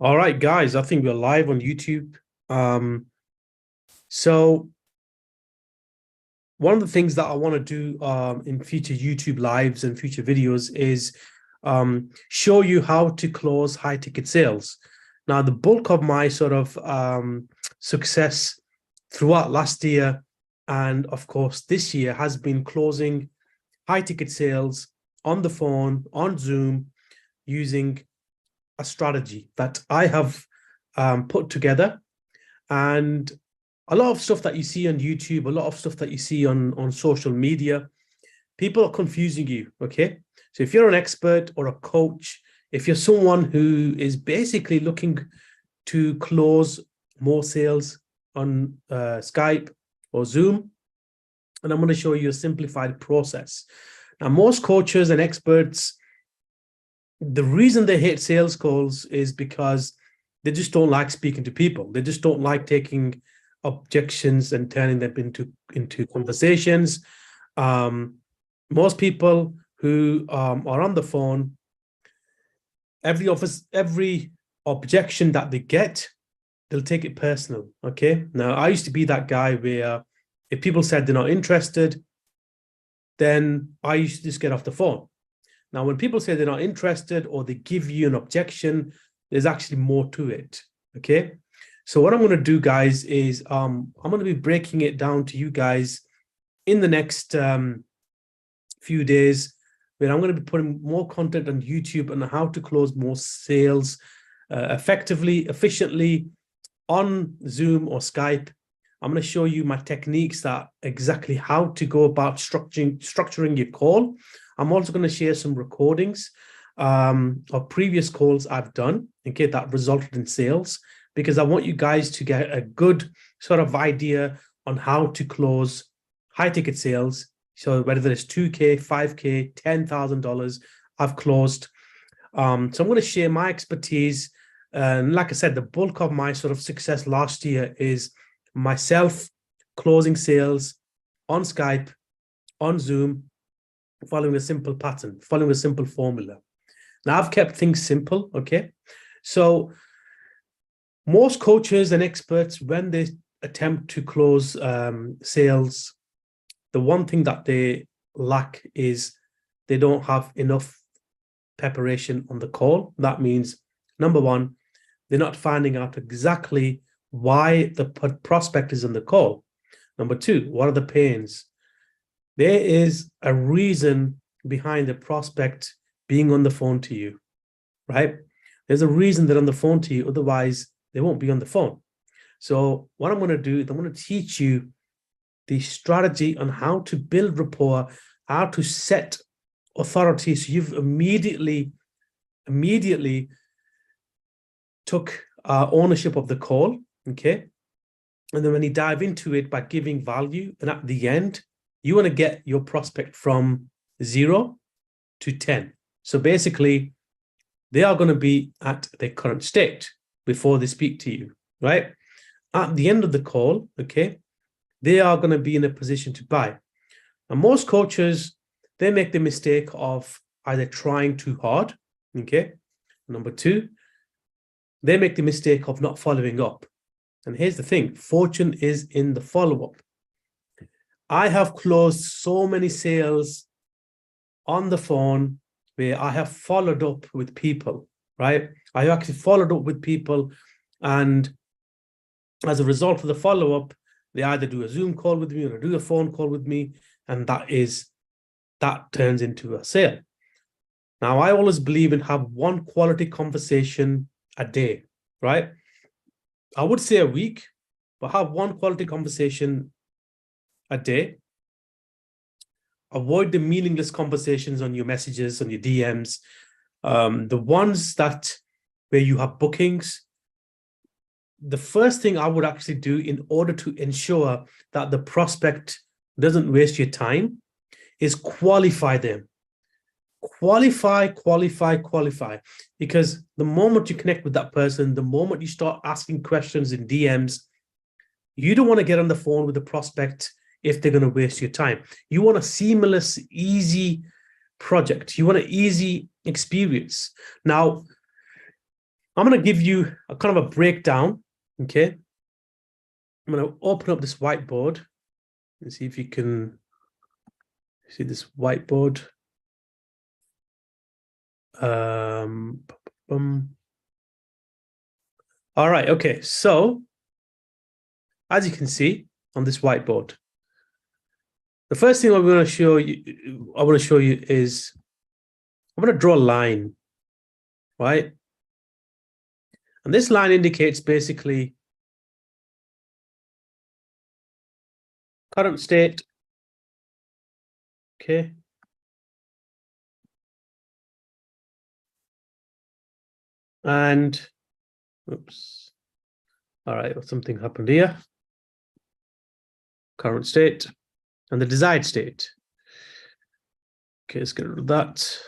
All right, guys, I think we're live on YouTube. So one of the things that I want to do in future YouTube lives and future videos is show you how to close high ticket sales. Now, the bulk of my sort of success throughout last year and of course this year has been closing high ticket sales on the phone, on Zoom, using a strategy that I have put together. And a lot of stuff that you see on YouTube, a lot of stuff that you see on social media, people are confusing you, okay? So if you're an expert or a coach, if you're someone who is basically looking to close more sales on Skype or Zoom, and I'm going to show you a simplified process. Now, most coaches and experts, the reason they hate sales calls is because they just don't like speaking to people. They just don't like taking objections and turning them into conversations. Most people who are on the phone, every objection that they get, they'll take it personal. Okay. Now, I used to be that guy where if people said they're not interested, then I used to just get off the phone. Now, when people say they're not interested or they give you an objection, there's actually more to it, okay? So what I'm going to do, guys, is I'm going to be breaking it down to you guys in the next few days, where I'm going to be putting more content on YouTube on how to close more sales effectively, efficiently on Zoom or Skype. I'm going to show you my techniques that exactly how to go about structuring your call. I'm also going to share some recordings of previous calls I've done, okay, that resulted in sales, because I want you guys to get a good sort of idea on how to close high ticket sales. So whether it's 2K, 5K, $10,000, I've closed. So I'm going to share my expertise. And like I said, the bulk of my sort of success last year is myself closing sales on Skype, on Zoom, following a simple pattern, following a simple formula. Now, I've kept things simple, okay? So most coaches and experts, when they attempt to close sales, the one thing that they lack is they don't have enough preparation on the call. That means, number one, they're not finding out exactly why the prospect is on the call. Number two, what are the pains? There is a reason behind the prospect being on the phone to you, right? There's a reason they're on the phone to you, otherwise they won't be on the phone. So what I'm going to do is I'm going to teach you the strategy on how to build rapport, how to set authority, so you've immediately took ownership of the call, okay? And then when you dive into it by giving value, and at the end, you want to get your prospect from 0 to 10. So basically, they are going to be at their current state before they speak to you, right? At the end of the call, okay, they are going to be in a position to buy. And most coaches, they make the mistake of either trying too hard, okay? Number two, they make the mistake of not following up. And here's the thing, fortune is in the follow-up. I have closed so many sales on the phone where I have followed up with people, right? I actually followed up with people, and as a result of the follow-up, they either do a Zoom call with me or do a phone call with me, and that turns into a sale. Now, I always believe in have one quality conversation a day, right? I would say a week, but have one quality conversation a day. Avoid the meaningless conversations on your messages, on your DMs. The ones that where you have bookings. The first thing I would actually do in order to ensure that the prospect doesn't waste your time is qualify them. Qualify. Because the moment you connect with that person, the moment you start asking questions in DMs, you don't want to get on the phone with the prospect if they're going to waste your time. You want a seamless, easy project. You want an easy experience. Now, I'm going to give you a kind of a breakdown. Okay. I'm going to open up this whiteboard and see if you can see this whiteboard. All right. Okay. So as you can see on this whiteboard, the first thing I'm going to show you is I'm going to draw a line, right? And this line indicates basically current state. Okay. And oops. All right, something happened here. Current state and the desired state. Okay, let's get rid of that.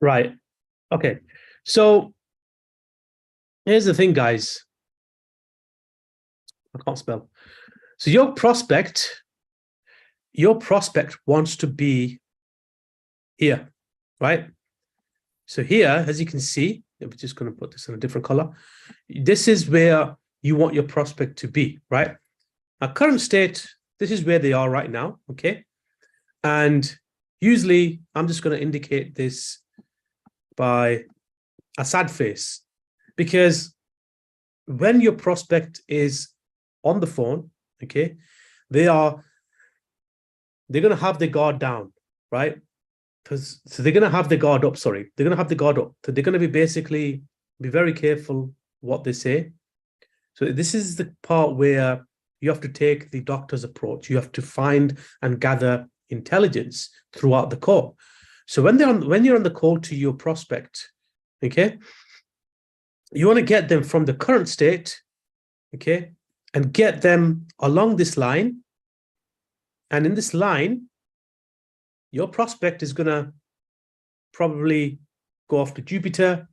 Right. Okay. So here's the thing, guys. I can't spell. So your prospect wants to be here, right? So here, as you can see, we're just going to put this in a different color. This is where you want your prospect to be, right? Our current state, this is where they are right now, okay? And usually I'm just going to indicate this by a sad face, because when your prospect is on the phone, okay, they're going to have their guard down, right? So they're going to have the guard up. Sorry, they're going to have the guard up. So they're going to be basically be very careful what they say. So this is the part where you have to take the doctor's approach. You have to find and gather intelligence throughout the call. So when you're on the call to your prospect, okay, you want to get them from the current state, okay, and get them along this line. And in this line, your prospect is going to probably go off to Jupiter,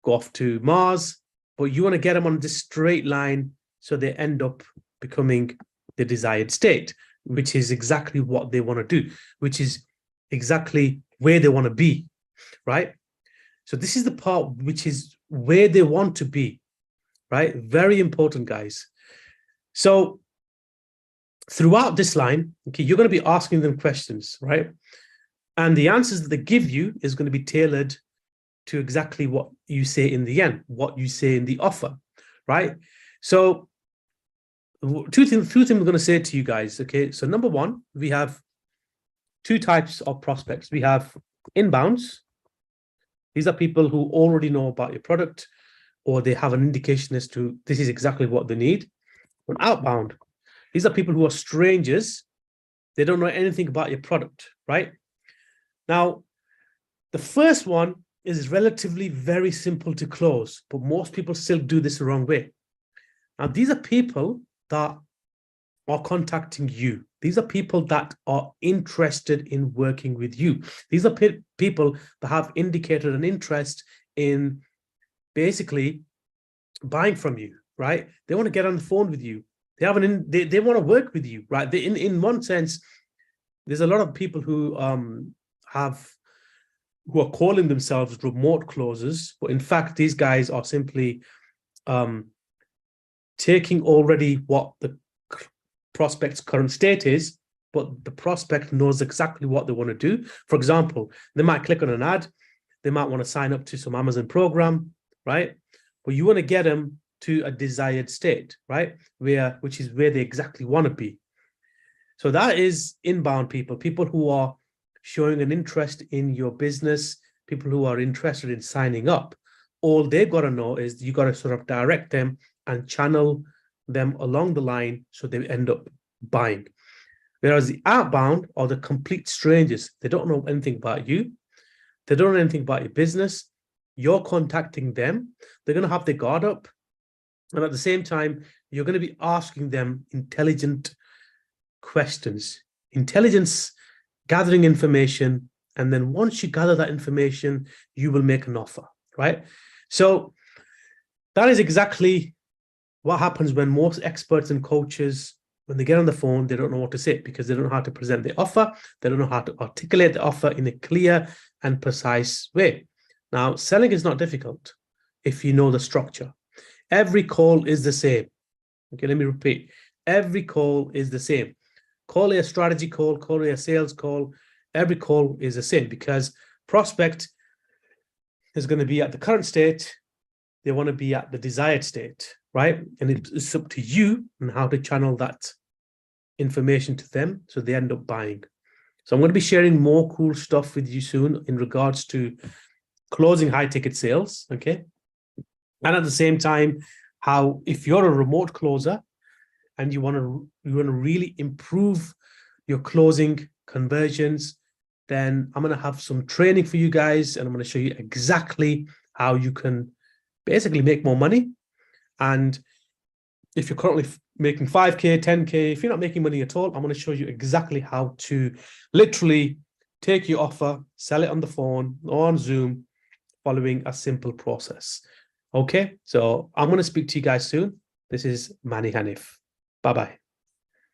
go off to Mars, but you want to get them on this straight line so they end up becoming the desired state, which is exactly what they want to do, which is exactly where they want to be, right? So this is the part which is where they want to be, right? Very important, guys. So throughout this line, okay, you're going to be asking them questions, right? And the answers that they give you is going to be tailored to exactly what you say in the end, what you say in the offer, right? So two things I'm going to say to you guys, okay? So number one, we have two types of prospects. We have inbounds. These are people who already know about your product, or they have an indication as to this is exactly what they need. And outbound, these are people who are strangers. They don't know anything about your product, right? Now, the first one is relatively very simple to close, but most people still do this the wrong way. Now, these are people that are contacting you. These are people that are interested in working with you. These are people that have indicated an interest in basically buying from you, right? They want to get on the phone with you. They want to work with you, right? In one sense, there's a lot of people who are calling themselves remote closers, but in fact, these guys are simply taking already what the prospect's current state is, but the prospect knows exactly what they want to do. For example, they might click on an ad, they might want to sign up to some Amazon program, right? But you want to get them to a desired state, right? Which is where they exactly want to be. So that is inbound people who are showing an interest in your business, people who are interested in signing up. All they've got to know is you got to sort of direct them and channel them along the line so they end up buying. Whereas the outbound are the complete strangers. They don't know anything about you. They don't know anything about your business. You're contacting them. They're going to have their guard up. And at the same time, you're going to be asking them intelligent questions, intelligence, gathering information. And then once you gather that information, you will make an offer, right? So that is exactly what happens when most experts and coaches when they get on the phone, they don't know what to say because they don't know how to present the offer. They don't know how to articulate the offer in a clear and precise way. Now, selling is not difficult if you know the structure. Every call is the same. Okay, let me repeat. Every call is the same. Call it a strategy call, call it a sales call. Every call is the same because prospect is going to be at the current state. They want to be at the desired state, right? And it's up to you and how to channel that information to them so they end up buying. So I'm going to be sharing more cool stuff with you soon in regards to closing high ticket sales, okay? And at the same time, how if you're a remote closer and you want to really improve your closing conversions, then I'm going to have some training for you guys and I'm going to show you exactly how you can basically make more money. And if you're currently making 5K, 10K, if you're not making money at all, I'm going to show you exactly how to literally take your offer, sell it on the phone or on Zoom, following a simple process. Okay, so I'm going to speak to you guys soon. This is Mani Hanif. Bye-bye.